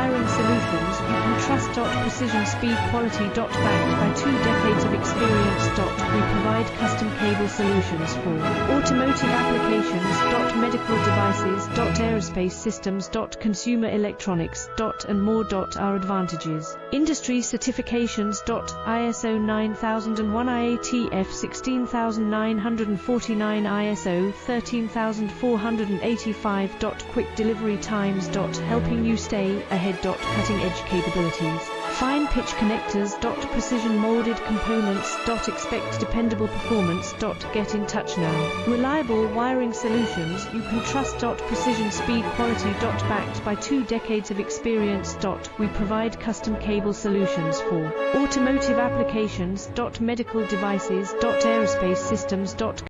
Wiring Solutions you can trust. Precision speed quality. Backed by 2 decades of experience. We provide custom cable solutions for automotive applications. Medical devices. Aerospace systems. Consumer electronics. And more. Our advantages: industry certifications. ISO 9001 IATF 16949, ISO 13485. Quick delivery times. Helping you stay ahead. Cutting edge capabilities. Fine pitch connectors. Precision molded components. Expect dependable performance. Get in touch now. Reliable wiring solutions you can trust. Precision speed quality. Backed by 2 decades of experience. We provide custom cable solutions for automotive applications. Medical devices. Aerospace systems.